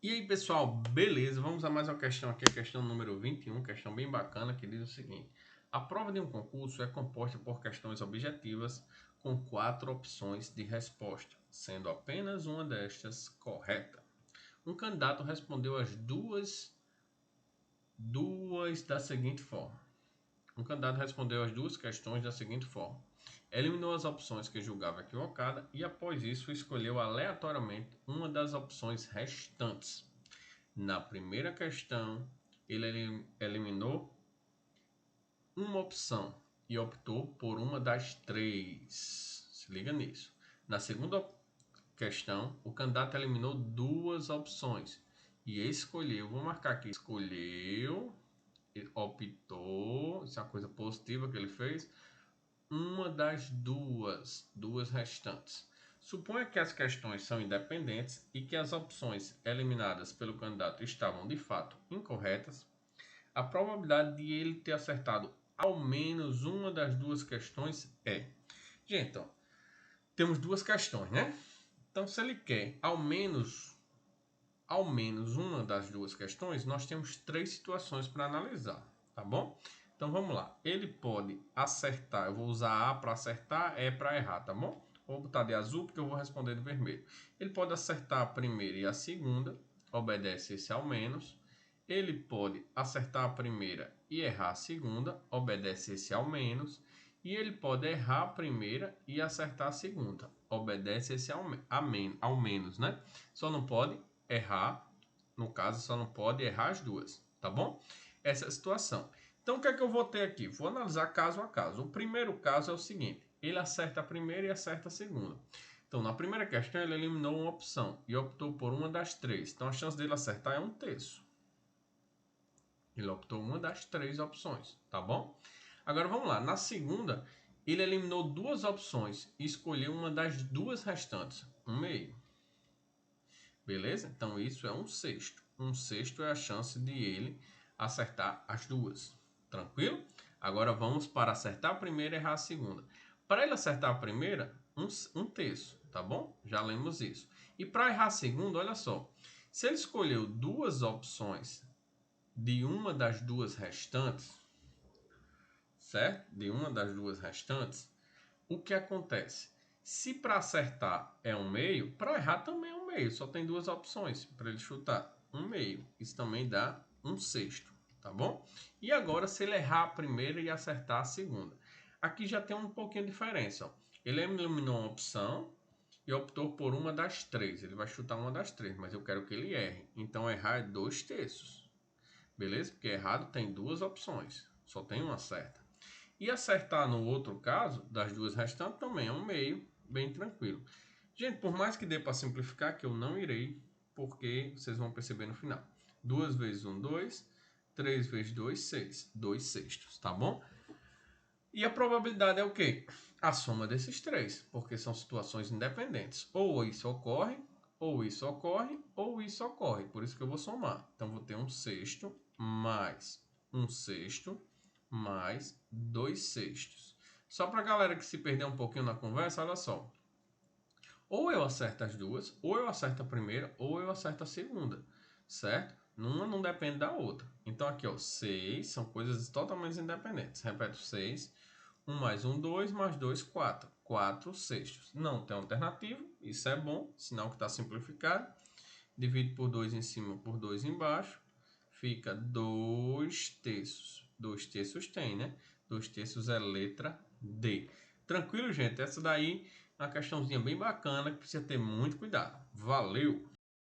E aí, pessoal, beleza? Vamos a mais uma questão aqui, a questão número 21, questão bem bacana, que diz o seguinte: a prova de um concurso é composta por questões objetivas com 4 opções de resposta, sendo apenas uma destas correta. Um candidato respondeu as duas da seguinte forma. Um candidato respondeu as duas questões da seguinte forma: eliminou as opções que julgava equivocada e, após isso, escolheu aleatoriamente uma das opções restantes. Na primeira questão, ele eliminou uma opção e optou por uma das 3. Se liga nisso. Na segunda questão, o candidato eliminou 2 opções e escolheu, vou marcar aqui, escolheu, optou, isso é uma coisa positiva que ele fez, uma das duas restantes. Suponha que as questões são independentes e que as opções eliminadas pelo candidato estavam de fato incorretas. A probabilidade de ele ter acertado ao menos uma das duas questões é. Gente, então, temos duas questões, né? Então, se ele quer ao menos uma das duas questões, nós temos 3 situações para analisar, tá bom? Então vamos lá. Ele pode acertar, eu vou usar A para acertar, E para errar, tá bom? Vou botar de azul porque eu vou responder de vermelho. Ele pode acertar a primeira e a segunda, obedece esse ao menos. Ele pode acertar a primeira e errar a segunda, obedece esse ao menos. E ele pode errar a primeira e acertar a segunda, obedece esse ao menos, né? Só não pode errar, no caso, só não pode errar as duas, tá bom? Essa é a situação. Então, o que é que eu vou ter aqui? Vou analisar caso a caso. O primeiro caso é o seguinte: ele acerta a primeira e acerta a segunda. Então, na primeira questão, ele eliminou uma opção e optou por uma das 3. Então, a chance dele acertar é 1/3. Ele optou uma das 3 opções, tá bom? Agora, vamos lá. Na segunda, ele eliminou 2 opções e escolheu uma das 2 restantes, 1/2. Beleza? Então, isso é 1/6. 1/6 é a chance de ele acertar as duas. Tranquilo? Agora vamos para acertar a primeira e errar a segunda. Para ele acertar a primeira, 1/3, tá bom? Já lemos isso. E para errar a segunda, olha só. Se ele escolheu 2 opções de uma das 2 restantes, certo? De uma das 2 restantes, o que acontece? Se para acertar é 1/2, para errar também é 1/2. Só tem 2 opções para ele chutar. 1/2. Isso também dá 1/6, tá bom? E agora, se ele errar a primeira e acertar a segunda. Aqui já tem um pouquinho de diferença. Ó. Ele eliminou uma opção e optou por uma das 3. Ele vai chutar uma das 3, mas eu quero que ele erre. Então, errar é 2/3. Beleza? Porque errado tem 2 opções. Só tem uma certa. E acertar no outro caso, das 2 restantes, também é 1/2, bem tranquilo. Gente, por mais que dê para simplificar, que eu não irei, porque vocês vão perceber no final. 2 vezes 1, 2. 3 vezes 2, 6. 2/6, tá bom? E a probabilidade é o quê? A soma desses 3, porque são situações independentes. Ou isso ocorre, ou isso ocorre, ou isso ocorre. Por isso que eu vou somar. Então, vou ter 1/6 mais 1/6 mais 2/6. Só para a galera que se perder um pouquinho na conversa, olha só. Ou eu acerto as duas, ou eu acerto a primeira, ou eu acerto a segunda, certo? Uma não depende da outra. Então aqui, ó, 6 são coisas totalmente independentes. Repete 6. 1 mais 1, 2, mais 2, 4. 4/6. Não tem alternativa, isso é bom, sinal que está simplificado. Divide por 2 em cima, por 2 embaixo. Fica 2/3. 2/3 tem, né? 2/3 é letra D. Tranquilo, gente? Essa daí é uma questãozinha bem bacana que precisa ter muito cuidado. Valeu!